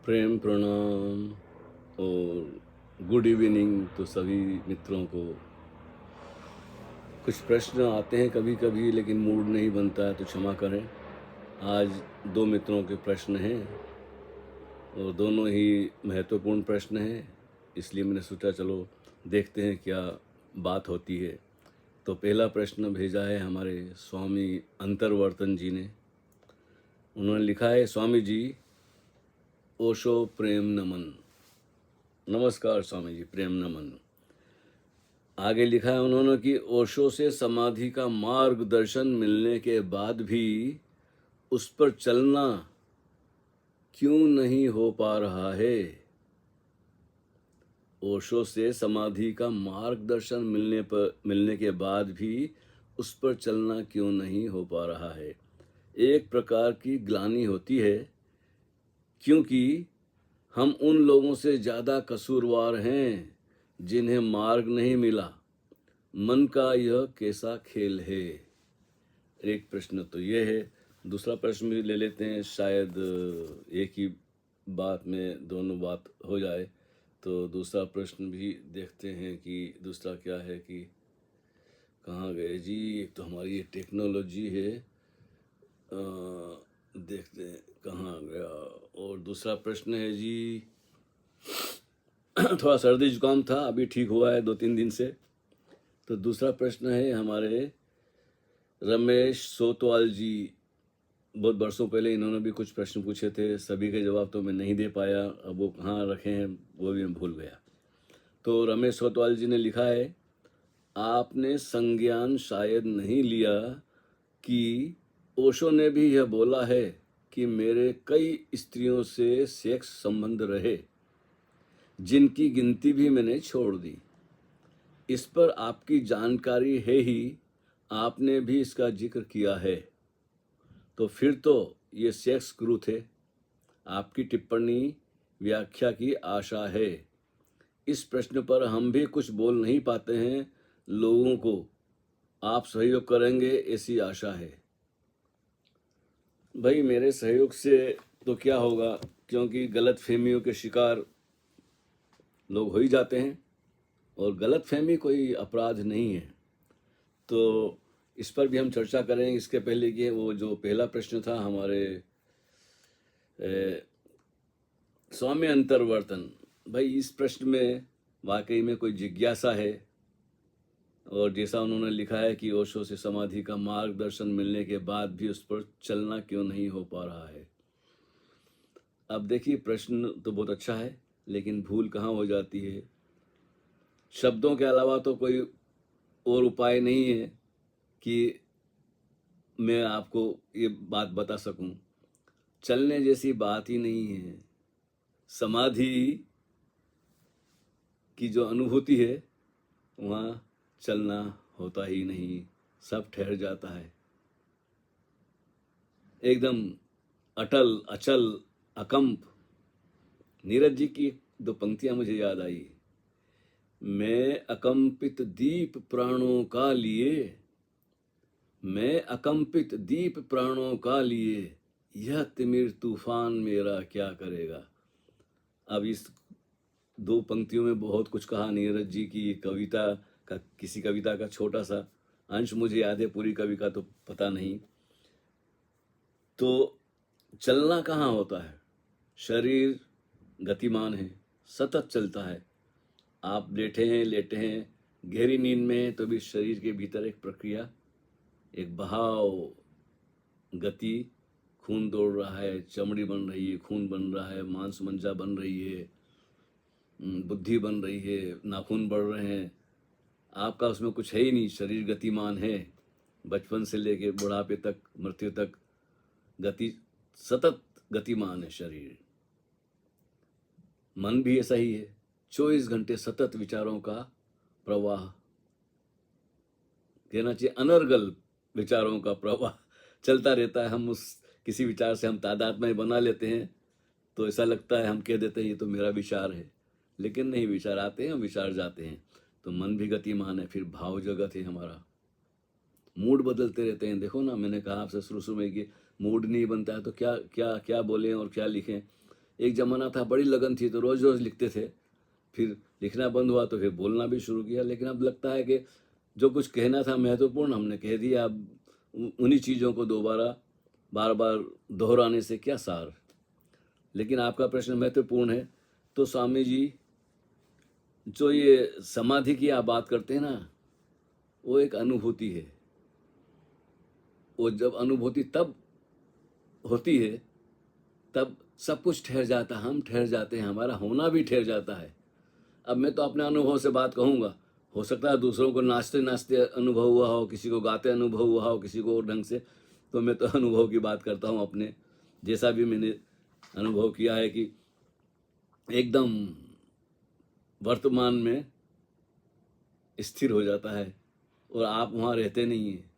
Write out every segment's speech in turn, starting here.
प्रेम प्रणाम और good evening तो सभी मित्रों को। कुछ प्रश्न आते हैं कभी कभी, लेकिन मूड नहीं बनता है तो क्षमा करें। आज दो मित्रों के प्रश्न हैं और दोनों ही महत्वपूर्ण प्रश्न हैं, इसलिए मैंने सोचा चलो देखते हैं क्या बात होती है। तो पहला प्रश्न भेजा है हमारे स्वामी अंतर्वर्तन जी ने। उन्होंने लिखा है, स्वामी जी ओशो प्रेम नमन। नमस्कार स्वामी जी, प्रेम नमन। आगे लिखा है उन्होंने कि ओशो से समाधि का मार्गदर्शन मिलने के बाद भी उस पर चलना क्यों नहीं हो पा रहा है। ओशो से समाधि का मार्गदर्शन मिलने के बाद भी उस पर चलना क्यों नहीं हो पा रहा है। एक प्रकार की ग्लानि होती है, क्योंकि हम उन लोगों से ज़्यादा कसूरवार हैं जिन्हें मार्ग नहीं मिला। मन का यह कैसा खेल है। एक प्रश्न तो ये है। दूसरा प्रश्न भी ले लेते हैं, शायद एक ही बात में दोनों बात हो जाए। तो दूसरा प्रश्न भी देखते हैं कि दूसरा क्या है कि कहाँ गए जी। एक तो हमारी ये टेक्नोलॉजी है, देखते हैं कहाँ गया। और दूसरा प्रश्न है जी, थोड़ा सर्दी जुकाम था, अभी ठीक हुआ है 2-3 दिन से। तो दूसरा प्रश्न है हमारे रमेश सोतवाल जी। बहुत बरसों पहले इन्होंने भी कुछ प्रश्न पूछे थे, सभी के जवाब तो मैं नहीं दे पाया, अब वो कहाँ रखे हैं वो भी मैं भूल गया। तो रमेश सोतवाल जी ने लिखा है, आपने संज्ञान शायद नहीं लिया कि ओशो ने भी यह बोला है कि मेरे कई स्त्रियों से सेक्स संबंध रहे, जिनकी गिनती भी मैंने छोड़ दी। इस पर आपकी जानकारी है ही, आपने भी इसका जिक्र किया है। तो फिर तो ये सेक्स गुरु थे। आपकी टिप्पणी व्याख्या की आशा है। इस प्रश्न पर हम भी कुछ बोल नहीं पाते हैं। लोगों को आप सहयोग करेंगे ऐसी आशा है। भाई मेरे सहयोग से तो क्या होगा, क्योंकि गलत फहमियों के शिकार लोग हो ही जाते हैं, और गलत फहमी कोई अपराध नहीं है। तो इस पर भी हम चर्चा करेंगे। इसके पहले कि वो जो पहला प्रश्न था हमारे स्वामी अंतर्वर्तन, भाई इस प्रश्न में वाकई में कोई जिज्ञासा है। और जैसा उन्होंने लिखा है कि ओशो से समाधि का मार्गदर्शन मिलने के बाद भी उस पर चलना क्यों नहीं हो पा रहा है। अब देखिए, प्रश्न तो बहुत अच्छा है, लेकिन भूल कहाँ हो जाती है। शब्दों के अलावा तो कोई और उपाय नहीं है कि मैं आपको ये बात बता सकूं। चलने जैसी बात ही नहीं है। समाधि की जो अनुभूति है, वहाँ चलना होता ही नहीं, सब ठहर जाता है। एकदम अटल अचल अकंप। नीरज जी की दो पंक्तियां मुझे याद आई। मैं अकंपित दीप प्राणों का लिए, मैं अकंपित दीप प्राणों का लिए, यह तिमिर तूफान मेरा क्या करेगा। अब इस दो पंक्तियों में बहुत कुछ कहा नीरज जी की। कविता का, किसी कविता का छोटा सा अंश मुझे याद है, पूरी कवि का तो पता नहीं। तो चलना कहाँ होता है। शरीर गतिमान है, सतत चलता है। आप लेटे हैं गहरी नींद में हैं, तो भी शरीर के भीतर एक प्रक्रिया, एक बहाव, गति, खून दौड़ रहा है, चमड़ी बन रही है, खून बन रहा है, मांस मंजा बन रही है, बुद्धि बन रही है, नाखून बढ़ रहे हैं। आपका उसमें कुछ है ही नहीं, शरीर गतिमान है। बचपन से लेके बुढ़ापे तक, मृत्यु तक गति, सतत गतिमान है शरीर। मन भी ऐसा ही है, 24 घंटे सतत विचारों का प्रवाह, कहना चाहिए अनर्गल विचारों का प्रवाह चलता रहता है। हम उस किसी विचार से हम तादात्म्य बना लेते हैं, तो ऐसा लगता है, हम कह देते हैं ये तो मेरा विचार है, लेकिन नहीं, विचार आते हैं, विचार जाते हैं। तो मन भी गतिमान है। फिर भाव जगत है हमारा, मूड बदलते रहते हैं। देखो ना, मैंने कहा आपसे शुरू शुरू में कि मूड नहीं बनता है तो क्या क्या क्या बोलें और क्या लिखें। एक ज़माना था बड़ी लगन थी तो रोज़ रोज़ लिखते थे, फिर लिखना बंद हुआ तो फिर बोलना भी शुरू किया। लेकिन अब लगता है कि जो कुछ कहना था महत्वपूर्ण हमने कह दिया। अब उन्हीं चीज़ों को दोबारा बार बार दोहराने से क्या सार। लेकिन आपका प्रश्न महत्वपूर्ण है। तो स्वामी जी, जो ये समाधि की आप बात करते हैं ना, वो एक अनुभूति है। वो जब अनुभूति तब होती है तब सब कुछ ठहर जाता है, हम ठहर जाते हैं, हमारा होना भी ठहर जाता है। अब मैं तो अपने अनुभव से बात कहूँगा, हो सकता है दूसरों को नाचते नाचते अनुभव हुआ हो, किसी को गाते अनुभव हुआ हो, किसी को और ढंग से। तो मैं तो अनुभव की बात करता हूँ अपने, जैसा भी मैंने अनुभव किया है कि एकदम वर्तमान में स्थिर हो जाता है और आप वहाँ रहते नहीं हैं।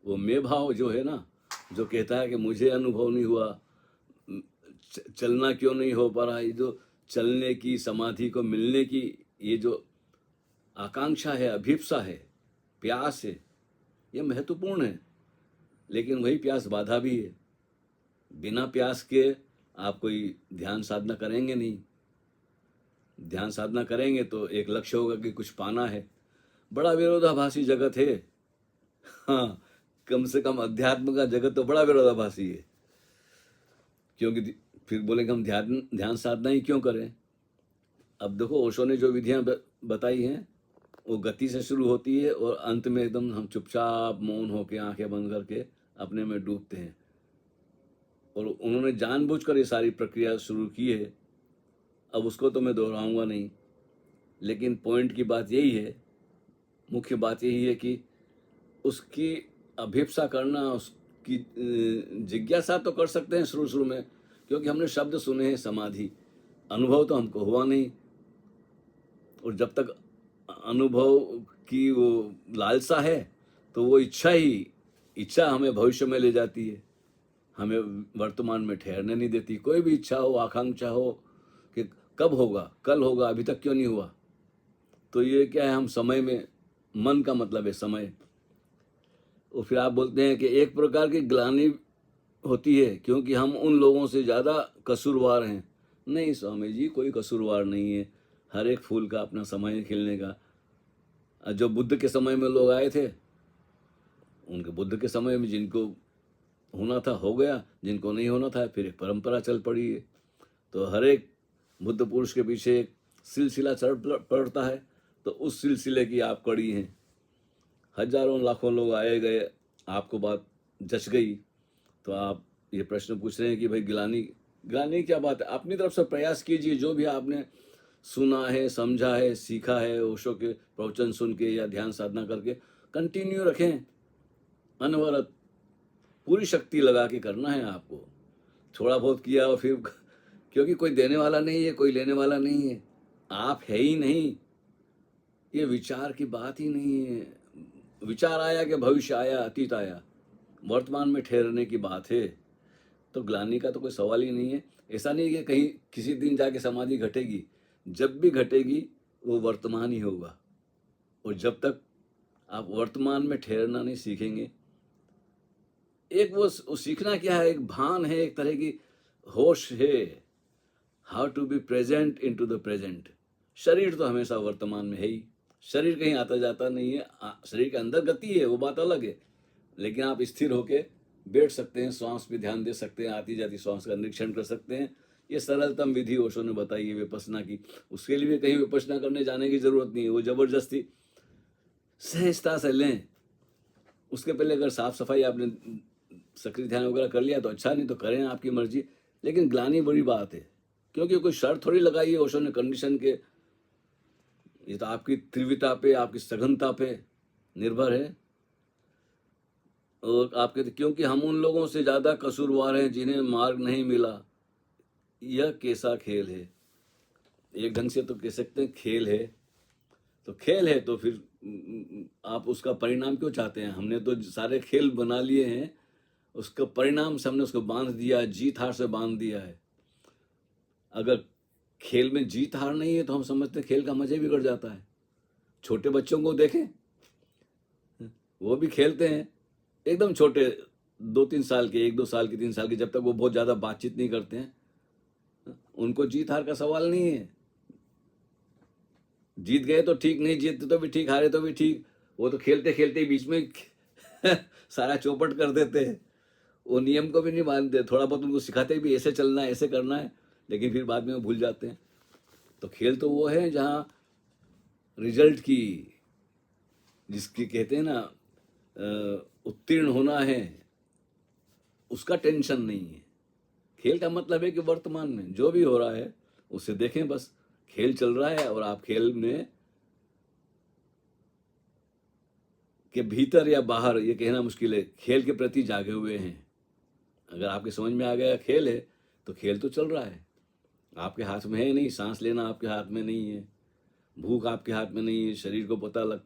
वो मैं भाव जो है ना, जो कहता है कि मुझे अनुभव नहीं हुआ, चलना क्यों नहीं हो पा रहा, ये जो चलने की, समाधि को मिलने की ये जो आकांक्षा है, अभिप्सा है, प्यास है, ये महत्वपूर्ण है। लेकिन वही प्यास बाधा भी है। बिना प्यास के आप कोई ध्यान साधना करेंगे नहीं। ध्यान साधना करेंगे तो एक लक्ष्य होगा कि कुछ पाना है। बड़ा विरोधाभासी जगत है। हाँ, कम से कम अध्यात्म का जगत तो बड़ा विरोधाभासी है। क्योंकि फिर बोलेंगे हम ध्यान साधना ही क्यों करें। अब देखो, ओशो ने जो विधियां बताई हैं वो गति से शुरू होती है और अंत में एकदम हम चुपचाप मौन होकर आंखें बंद करके अपने में डूबते हैं। और उन्होंने जानबूझकर ये सारी प्रक्रिया शुरू की है। अब उसको तो मैं दोहराऊंगा नहीं, लेकिन पॉइंट की बात यही है, मुख्य बात यही है कि उसकी अभिप्सा करना, उसकी जिज्ञासा तो कर सकते हैं शुरू शुरू में, क्योंकि हमने शब्द सुने हैं समाधि, अनुभव तो हमको हुआ नहीं। और जब तक अनुभव की वो लालसा है तो वो इच्छा हमें भविष्य में ले जाती है, हमें वर्तमान में ठहरने नहीं देती। कोई भी इच्छा हो, आकांक्षा हो कि कब होगा, कल होगा, अभी तक क्यों नहीं हुआ। तो ये क्या है, हम समय में, मन का मतलब है समय। और फिर आप बोलते हैं कि एक प्रकार की ग्लानि होती है क्योंकि हम उन लोगों से ज़्यादा कसूरवार हैं। नहीं स्वामी जी, कोई कसूरवार नहीं है। हर एक फूल का अपना समय है खिलने का। जो बुद्ध के समय में लोग आए थे, उनके बुद्ध के समय में जिनको होना था हो गया, जिनको नहीं होना था फिर एक परंपरा चल पड़ी है। तो हर एक बुद्ध पुरुष के पीछे एक सिलसिला चल पड़ता है, तो उस सिलसिले की आप कड़ी हैं। हजारों लाखों लोग आए गए, आपको बात जच गई, तो आप ये प्रश्न पूछ रहे हैं कि भाई गिलानी क्या बात है। अपनी तरफ से प्रयास कीजिए, जो भी आपने सुना है, समझा है, सीखा है, ओशो के प्रवचन सुन के या ध्यान साधना करके कंटिन्यू रखें, अनवरत पूरी शक्ति लगा के करना है आपको। थोड़ा बहुत किया और फिर क्योंकि कोई देने वाला नहीं है, कोई लेने वाला नहीं है, आप है ही नहीं। ये विचार की बात ही नहीं है। विचार आया कि भविष्य आया, अतीत आया, वर्तमान में ठहरने की बात है। तो ग्लानि का तो कोई सवाल ही नहीं है। ऐसा नहीं है कि कहीं किसी दिन जाके समाधि घटेगी, जब भी घटेगी वो वर्तमान ही होगा। और जब तक आप वर्तमान में ठहरना नहीं सीखेंगे, एक वो सीखना क्या है, एक भान है, एक तरह की होश है, how to be present into the present. शरीर तो हमेशा वर्तमान में है ही, शरीर कहीं आता जाता नहीं है। शरीर के अंदर गति है, वो बात अलग है, लेकिन आप स्थिर होके बैठ सकते हैं, श्वास पे ध्यान दे सकते हैं, आती जाती श्वास का निरीक्षण कर सकते हैं। ये सरलतम विधि ओशो ने बताई है विपश्यना की। उसके लिए कहीं विपश्यना करने जाने की जरूरत नहीं है, वो जबरदस्ती सहजता से लें। उसके पहले अगर साफ सफाई आपने सक्रिय ध्यान वगैरह कर लिया तो अच्छा, नहीं तो करें, आपकी मर्जी। लेकिन ग्लानि बड़ी बात है, क्योंकि कोई शर्त थोड़ी लगाई है ओशो ने कंडीशन के। ये तो आपकी तीव्रता पे, आपकी सघनता पे निर्भर है। और आपके, क्योंकि हम उन लोगों से ज्यादा कसूरवार हैं जिन्हें मार्ग नहीं मिला। यह कैसा खेल है, एक ढंग से तो कह सकते हैं खेल है। तो खेल है तो फिर आप उसका परिणाम क्यों चाहते हैं। हमने तो सारे खेल बना लिए हैं, उसका परिणाम से हमने उसको बांध दिया, जीत हार से बांध दिया है। अगर खेल में जीत हार नहीं है तो हम समझते हैं खेल का मजा बिगड़ जाता है। छोटे बच्चों को देखें, वो भी खेलते हैं, एकदम छोटे, 2-3 साल के, 1-2 साल के, 3 साल के, जब तक वो बहुत ज़्यादा बातचीत नहीं करते हैं, उनको जीत हार का सवाल नहीं है। जीत गए तो ठीक, नहीं जीतते तो भी ठीक, हारे तो भी ठीक। वो तो खेलते खेलते बीच में सारा चौपट कर देते हैं। वो नियम को भी नहीं मानते, थोड़ा बहुत उनको सिखाते भी ऐसे चलना है, ऐसे करना है, लेकिन फिर बाद में वो भूल जाते हैं। तो खेल तो वो है जहाँ रिजल्ट की, जिसकी कहते हैं ना उत्तीर्ण होना है, उसका टेंशन नहीं है। खेल का मतलब है कि वर्तमान में जो भी हो रहा है उसे देखें, बस खेल चल रहा है और आप खेल में के भीतर या बाहर ये कहना मुश्किल है, खेल के प्रति जागे हुए हैं। अगर आपके समझ में आ गया खेल है तो खेल तो चल रहा है, आपके हाथ में है नहीं। सांस लेना आपके हाथ में नहीं है, भूख आपके हाथ में नहीं है। शरीर को पता लग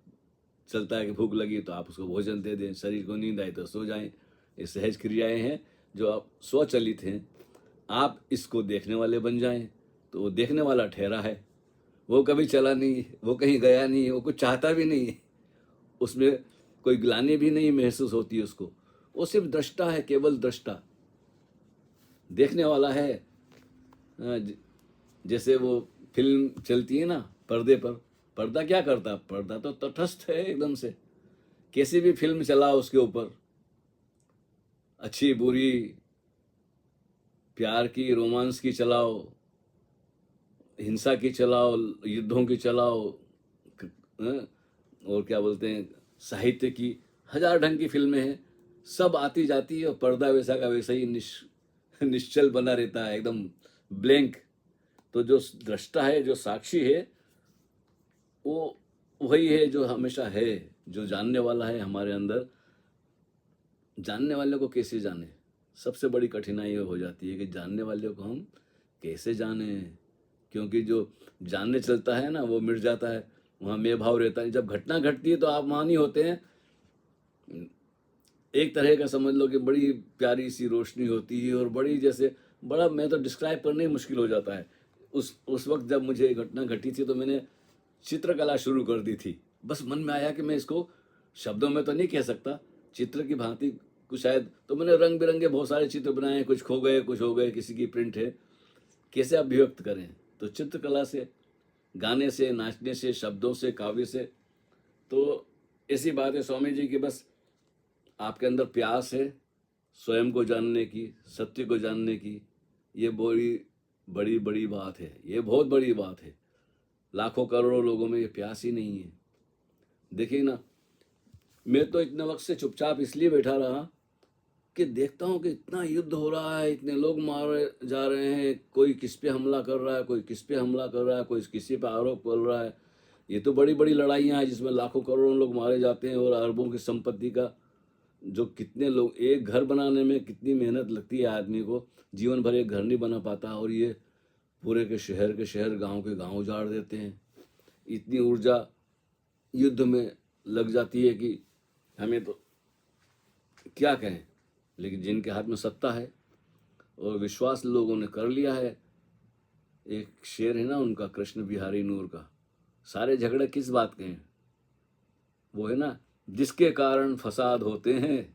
चलता है कि भूख लगी तो आप उसको भोजन दे दें, शरीर को नींद आई तो सो जाएं। ये सहज क्रियाएं हैं जो आप स्वचलित हैं। आप इसको देखने वाले बन जाएं तो वो देखने वाला ठहरा है, वो कभी चला नहीं, वो कहीं गया नहीं, वो कुछ चाहता भी नहीं, उसमें कोई ग्लानि भी नहीं महसूस होती उसको। वो सिर्फ दृष्टा है, केवल दृष्टा, देखने वाला है। जैसे वो फिल्म चलती है ना पर्दे पर, पर्दा क्या करता है? पर्दा तो तटस्थ है एकदम से। कैसी भी फिल्म चलाओ उसके ऊपर, अच्छी बुरी, प्यार की, रोमांस की चलाओ, हिंसा की चलाओ, युद्धों की चलाओ, और क्या बोलते हैं, साहित्य की, हजार ढंग की फिल्में हैं, सब आती जाती है और पर्दा वैसा का वैसा ही निश्चल बना रहता है, एकदम ब्लैंक। तो जो दृष्टा है, जो साक्षी है, वो वही है जो हमेशा है, जो जानने वाला है हमारे अंदर। जानने वाले को कैसे जाने, सबसे बड़ी कठिनाई हो जाती है कि जानने वाले को हम कैसे जाने। क्योंकि जो जानने चलता है ना वो मिट जाता है, वहाँ मैं भाव रहता है। जब घटना घटती है तो आप वहाँ नहीं होते हैं। एक तरह का समझ लो कि बड़ी प्यारी सी रोशनी होती है और बड़ी, जैसे बड़ा, मैं तो डिस्क्राइब करने ही मुश्किल हो जाता है। उस वक्त जब मुझे घटना घटी थी तो मैंने चित्रकला शुरू कर दी थी। बस मन में आया कि मैं इसको शब्दों में तो नहीं कह सकता, चित्र की भांति कुछ शायद, तो मैंने रंग बिरंगे बहुत सारे चित्र बनाए, कुछ खो गए, कुछ हो गए, किसी की प्रिंट है, कैसे अभिव्यक्त करें। तो चित्रकला से, गाने से, नाचने से, शब्दों से, काव्य से। तो ऐसी बात है स्वामी जी की, बस आपके अंदर प्यास है स्वयं को जानने की, सत्य को जानने की। ये बड़ी बड़ी बड़ी बात है, ये बहुत बड़ी बात है। लाखों करोड़ों लोगों में ये प्यास ही नहीं है। देखिए ना, मैं तो इतने वक्त से चुपचाप इसलिए बैठा रहा कि देखता हूँ कि इतना युद्ध हो रहा है, इतने लोग मारे जा रहे हैं, कोई किस पे हमला कर रहा है, कोई किस पे हमला कर रहा है, कोई किसी पे आरोप कर रहा है। ये तो बड़ी बड़ी लड़ाइयाँ हैं जिसमें लाखों करोड़ों लोग मारे जाते हैं, और अरबों की संपत्ति का, जो कितने लोग, एक घर बनाने में कितनी मेहनत लगती है आदमी को, जीवन भर एक घर नहीं बना पाता, और ये पूरे के शहर, गांव के गांव उजाड़ देते हैं। इतनी ऊर्जा युद्ध में लग जाती है कि हमें तो क्या कहें। लेकिन जिनके हाथ में सत्ता है और विश्वास लोगों ने कर लिया है, एक शेर है ना उनका, कृष्ण बिहारी नूर का, सारे झगड़े किस बात के हैं? वो है ना, जिसके कारण फसाद होते हैं,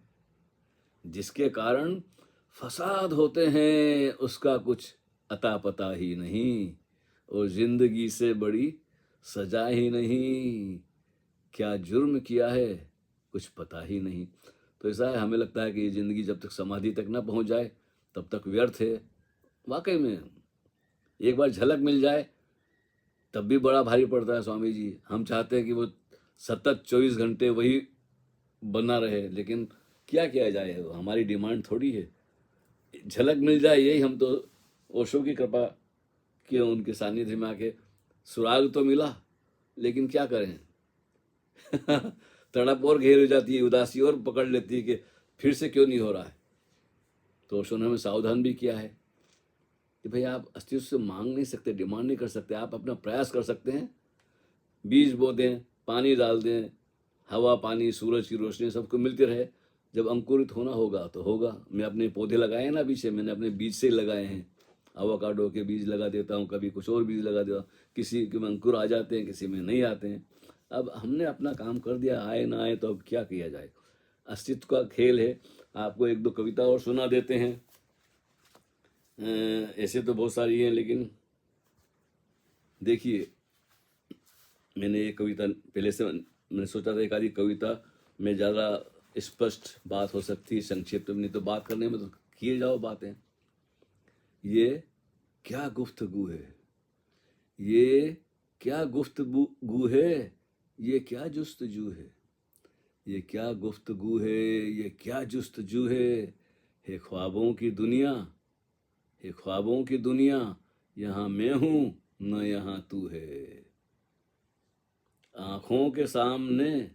जिसके कारण फसाद होते हैं, उसका कुछ अता पता ही नहीं, और जिंदगी से बड़ी सजा ही नहीं, क्या जुर्म किया है कुछ पता ही नहीं। तो ऐसा है, हमें लगता है कि ये जिंदगी जब तक समाधि तक ना पहुंच जाए तब तक व्यर्थ है। वाकई में एक बार झलक मिल जाए तब भी बड़ा भारी पड़ता है स्वामी जी। हम चाहते हैं कि वो सतत 24 घंटे वही बना रहे, लेकिन क्या किया जाए, वो हमारी डिमांड थोड़ी है। झलक मिल जाए यही, हम तो ओशो की कृपा कि उनके सानिध्य में आके सुराग तो मिला, लेकिन क्या करें तड़प और घेर हो जाती है, उदासी और पकड़ लेती है कि फिर से क्यों नहीं हो रहा है। तो ओशो ने हमें सावधान भी किया है कि भाई आप अस्तित्व से मांग नहीं सकते, डिमांड नहीं कर सकते, आप अपना प्रयास कर सकते हैं। बीज बो दें, पानी डाल दें, हवा, पानी, सूरज की रोशनी सबको मिलती रहे। जब अंकुरित होना होगा तो होगा। मैं अपने पौधे लगाए हैं ना पीछे, मैंने अपने बीज से ही लगाए हैं। अवाकाडो के बीज लगा देता हूँ, कभी कुछ और बीज लगा देता हूँ, किसी के में अंकुर आ जाते हैं, किसी में नहीं आते हैं। अब हमने अपना काम कर दिया, आए ना आए तो अब क्या किया जाए। अस्तित्व का खेल है। आपको एक दो कविता और सुना देते हैं। ऐसे तो बहुत सारी हैं, लेकिन देखिए, मैंने एक कविता पहले से मैंने सोचा था एक आधी कविता में ज़्यादा स्पष्ट बात हो सकती है, संक्षिप्त में, नहीं तो बात करने में तो किए जाओ बातें। ये क्या गुफ्तगू है, ये क्या गुफ्तगू है, ये क्या जुस्तजू है, ये क्या गुफ्तगू है, ये क्या जुस्तजू है ख्वाबों की दुनिया, है ख्वाबों की दुनिया, यहाँ मैं हूँ न यहाँ तू है। आंखों के सामने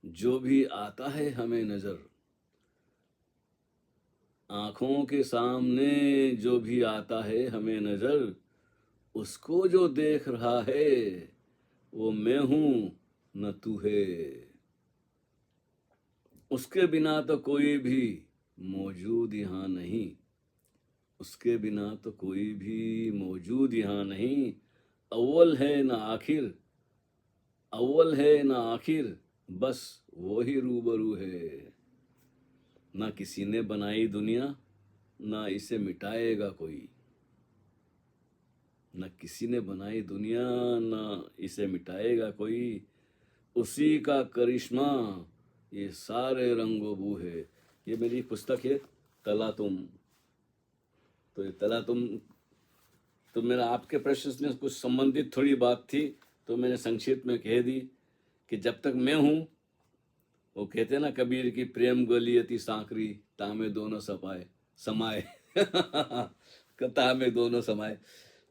जो भी आता है हमें नजर, आंखों के सामने जो भी आता है हमें नजर, उसको जो देख रहा है वो मैं हूं न तू है। उसके बिना तो कोई भी मौजूद यहाँ नहीं, उसके बिना तो कोई भी मौजूद यहाँ नहीं। अव्वल है न आखिर, अव्वल है न आखिर, बस वो ही रूबरू है। ना किसी ने बनाई दुनिया, ना इसे मिटाएगा कोई, न किसी ने बनाई दुनिया, ना इसे मिटाएगा कोई। उसी का करिश्मा ये सारे रंगो बू है। ये मेरी पुस्तक है तला तुम। तो ये तला तुम, तो मेरा आपके प्रश्न से कुछ संबंधित थोड़ी बात थी, तो मैंने संक्षिप्त में कह दी कि जब तक मैं हूँ, वो कहते हैं ना कबीर की, प्रेम गली अति सांकरी, तामे दोनों सपाए समाए कथा में दोनों समाए।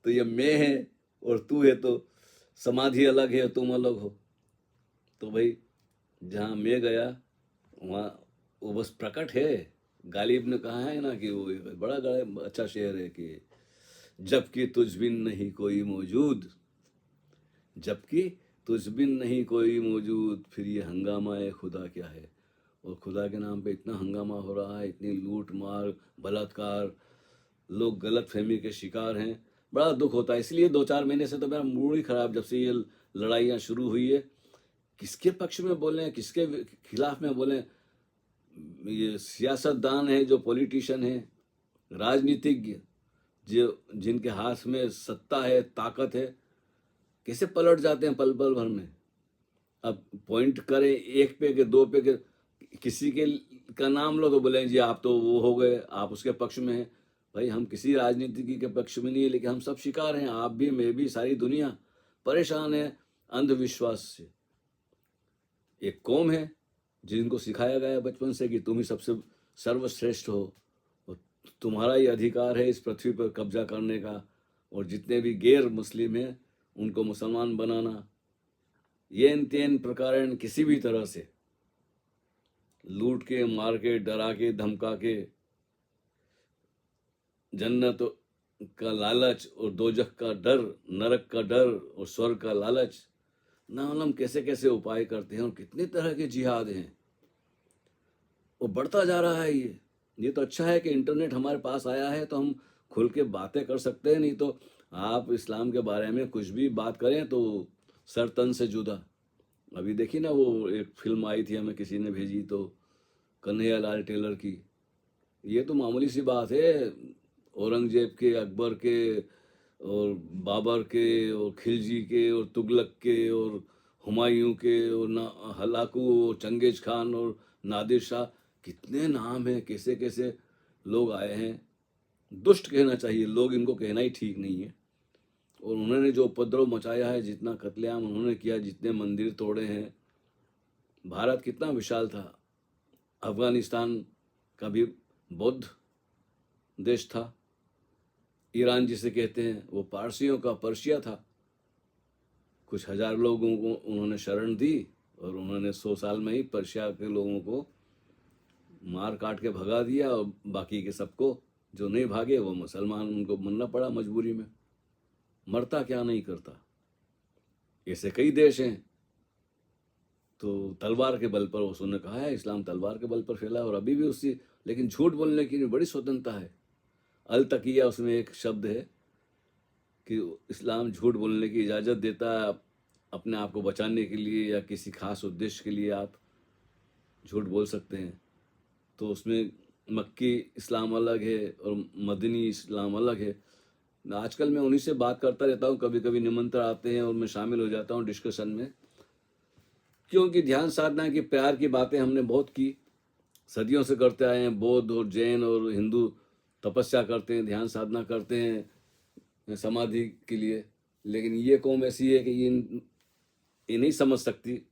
तो ये मैं है और तू है, तो समाधि अलग है, तुम अलग हो। तो भाई जहाँ मैं गया वहाँ वो बस प्रकट है। गालिब ने कहा है ना कि वो बड़ा अच्छा शेर है कि जबकि तुझ बिन नहीं कोई मौजूद, जबकि तुझ बिन नहीं कोई मौजूद, फिर ये हंगामा है खुदा क्या है। और खुदा के नाम पे इतना हंगामा हो रहा है, इतनी लूट मार बलात्कार, लोग गलत फहमी के शिकार हैं, बड़ा दुख होता है। इसलिए 2-4 महीने से तो मेरा मूड ही खराब, जब से ये लड़ाइयाँ शुरू हुई है, किसके पक्ष में बोलें किसके खिलाफ में बोलें। ये सियासतदान है, जो पॉलिटिशियन है, राजनीतिज्ञ, जो जिनके हाथ में सत्ता है, ताकत है, कैसे पलट जाते हैं पल पल भर में। अब पॉइंट करें एक पे के दो पे के, किसी के का नाम लो तो बोले जी आप तो वो हो गए, आप उसके पक्ष में हैं। भाई हम किसी राजनीति के पक्ष में नहीं है, लेकिन हम सब शिकार हैं, आप भी, मैं भी, सारी दुनिया परेशान है अंधविश्वास से। एक कौम है जिनको सिखाया गया है बचपन से कि तुम ही सबसे सर्वश्रेष्ठ हो और तुम्हारा ही अधिकार है इस पृथ्वी पर कब्जा करने का, और जितने भी गैर मुस्लिम हैं उनको मुसलमान बनाना। ये तेन प्रकार किसी भी तरह से लूट के, मार के, डरा के, धमका के, जन्नत का लालच और दोजख का डर, नरक का डर और स्वर्ग का लालच, ना मालूम कैसे कैसे उपाय करते हैं, और कितने तरह के जिहाद हैं। वो बढ़ता जा रहा है। ये तो अच्छा है कि इंटरनेट हमारे पास आया है, तो हम खुल के बातें कर सकते हैं। नहीं तो आप इस्लाम के बारे में कुछ भी बात करें तो सर तन से जुदा। अभी देखी ना वो एक फिल्म आई थी, हमें किसी ने भेजी, तो कन्हैया लाल टेलर की। ये तो मामूली सी बात है, औरंगजेब के, अकबर के और बाबर के और खिलजी के और तुगलक के और हुमायूं के और ना हलाकू और चंगेज खान और नादिर शाह, कितने नाम हैं, कैसे कैसे लोग आए हैं। दुष्ट कहना चाहिए, लोग इनको कहना ही ठीक नहीं है। और उन्होंने जो उपद्रव मचाया है, जितना कत्लेआम उन्होंने किया, जितने मंदिर तोड़े हैं। भारत कितना विशाल था, अफगानिस्तान का भी बौद्ध देश था, ईरान जिसे कहते हैं वो पारसियों का पर्शिया था। कुछ हजार लोगों को उन्होंने शरण दी और उन्होंने 100 साल में ही पर्शिया के लोगों को मार काट के भगा दिया, और बाकी के सबको जो नहीं भागे वो मुसलमान, उनको मनना पड़ा मजबूरी में। मरता क्या नहीं करता। ऐसे कई देश हैं। तो तलवार के बल पर, उसने कहा है इस्लाम तलवार के बल पर फैला, और अभी भी उसकी, लेकिन झूठ बोलने की बड़ी स्वतंत्रता है। अल तकिया उसमें एक शब्द है कि इस्लाम झूठ बोलने की इजाज़त देता है, अपने आप को बचाने के लिए या किसी खास उद्देश्य के लिए आप झूठ बोल सकते हैं। तो उसमें मक्की इस्लाम अलग है और मदनी इस्लाम अलग है। आजकल मैं उन्हीं से बात करता रहता हूँ, कभी कभी निमंत्रण आते हैं और मैं शामिल हो जाता हूँ डिस्कशन में, क्योंकि ध्यान साधना की प्यार की बातें हमने बहुत की, सदियों से करते आए हैं। बौद्ध और जैन और हिंदू तपस्या करते हैं, ध्यान साधना करते हैं समाधि के लिए, लेकिन ये कौम ऐसी है कि ये नहीं समझ सकती।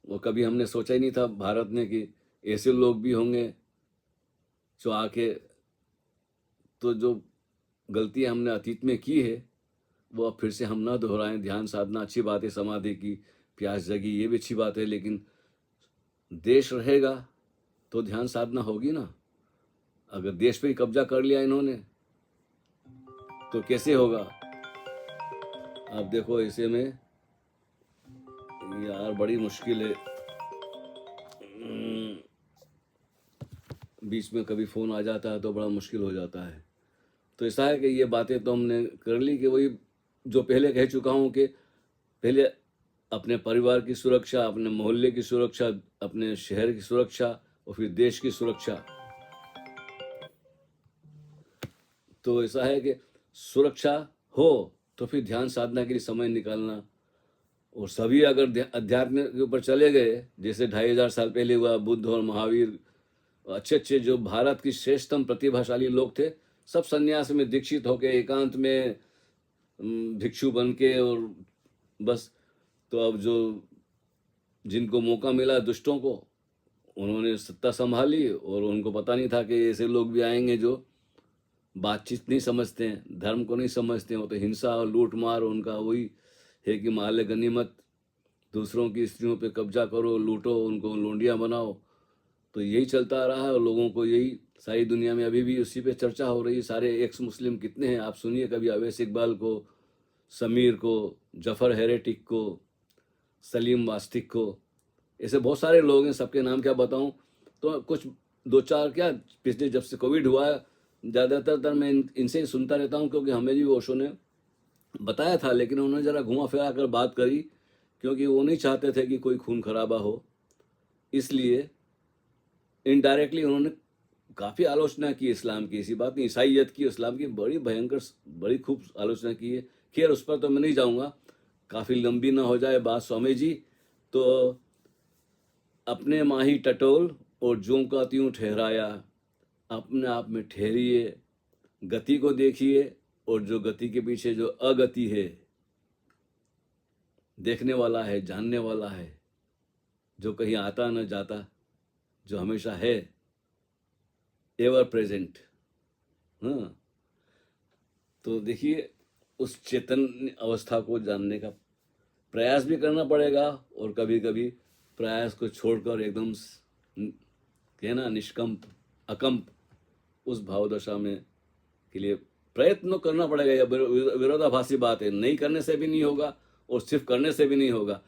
और कभी हमने सोचा ही नहीं था भारत में कि ऐसे लोग भी होंगे जो आके, तो जो गलतियां हमने अतीत में की है वो अब फिर से हम ना दोहराएं। ध्यान साधना अच्छी बात है, समाधि की प्यास जगी ये भी अच्छी बात है, लेकिन देश रहेगा तो ध्यान साधना होगी ना। अगर देश पे ही कब्जा कर लिया इन्होंने तो कैसे होगा। आप देखो ऐसे में यार बड़ी मुश्किल है। बीच में कभी फ़ोन आ जाता है तो बड़ा मुश्किल हो जाता है। तो ऐसा है कि ये बातें तो हमने कर ली कि वही जो पहले कह चुका हूँ कि पहले अपने परिवार की सुरक्षा, अपने मोहल्ले की सुरक्षा, अपने शहर की सुरक्षा और फिर देश की सुरक्षा। तो ऐसा है कि सुरक्षा हो तो फिर ध्यान साधना के लिए समय निकालना। और सभी अगर अध्यात्म के ऊपर चले गए, जैसे 2500 साल पहले हुआ, बुद्ध और महावीर, अच्छे अच्छे जो भारत की श्रेष्ठतम प्रतिभाशाली लोग थे, सब संन्यास में दीक्षित होके एकांत में भिक्षु बन के, और बस। तो अब जो जिनको मौका मिला दुष्टों को, उन्होंने सत्ता संभाली और उनको पता नहीं था कि ऐसे लोग भी आएंगे जो बातचीत नहीं समझते हैं, धर्म को नहीं समझते हैं। वो तो हिंसा और लूट मार उनका वही है कि माल गनीमत, दूसरों की स्त्रियों पे कब्जा करो, लूटो, उनको लोंडियां बनाओ। तो यही चलता रहा है और लोगों को यही, सारी दुनिया में अभी भी उसी पे चर्चा हो रही है। सारे एक्स मुस्लिम कितने हैं आप सुनिए, कभी अवैस इकबाल को, समीर को, जफर हेरेटिक को, सलीम वास्तिक को, ऐसे बहुत सारे लोग हैं, सबके नाम क्या बताऊं। तो कुछ दो चार क्या, पिछले जब से कोविड हुआ है ज़्यादातर मैं इनसे ही सुनता रहता हूं, क्योंकि हमें भी ओशो ने बताया था, लेकिन उन्होंने ज़रा घुमा फिरा कर बात करी, क्योंकि वो नहीं चाहते थे कि कोई खून खराबा हो। इसलिए इनडायरेक्टली उन्होंने काफ़ी आलोचना की इस्लाम की, इसी बात नहीं, ईसाइयत की, इस्लाम की बड़ी भयंकर, बड़ी खूब आलोचना की है। खैर उस पर तो मैं नहीं जाऊंगा, काफ़ी लंबी ना हो जाए बात स्वामी जी। तो अपने माही टटोल और जों का त्यों ठहराया, अपने आप में ठहरिए, गति को देखिए, और जो गति के पीछे जो अगति है, देखने वाला है, जानने वाला है, जो कहीं आता न जाता, जो हमेशा है, एवर प्रेजेंट। हाँ, तो देखिए उस चेतन अवस्था को जानने का प्रयास भी करना पड़ेगा, और कभी कभी प्रयास को छोड़कर एकदम कहना निष्कंप अकंप उस भावदशा में के लिए प्रयत्न करना पड़ेगा। यह विरोधाभासी बात है, नहीं करने से भी नहीं होगा और सिर्फ करने से भी नहीं होगा।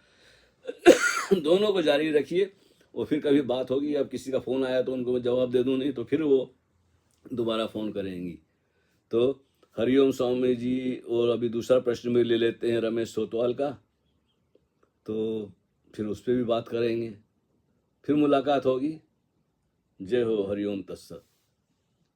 दोनों को जारी रखिए, और फिर कभी बात होगी, अब किसी का फ़ोन आया तो उनको जवाब दे दूं, नहीं तो फिर वो दोबारा फ़ोन करेंगी। तो हरिओम स्वामी जी। और अभी दूसरा प्रश्न भी ले लेते हैं रमेश सोतवाल का, तो फिर उस पर भी बात करेंगे, फिर मुलाकात होगी। जय हो, हरिओम तत्सत।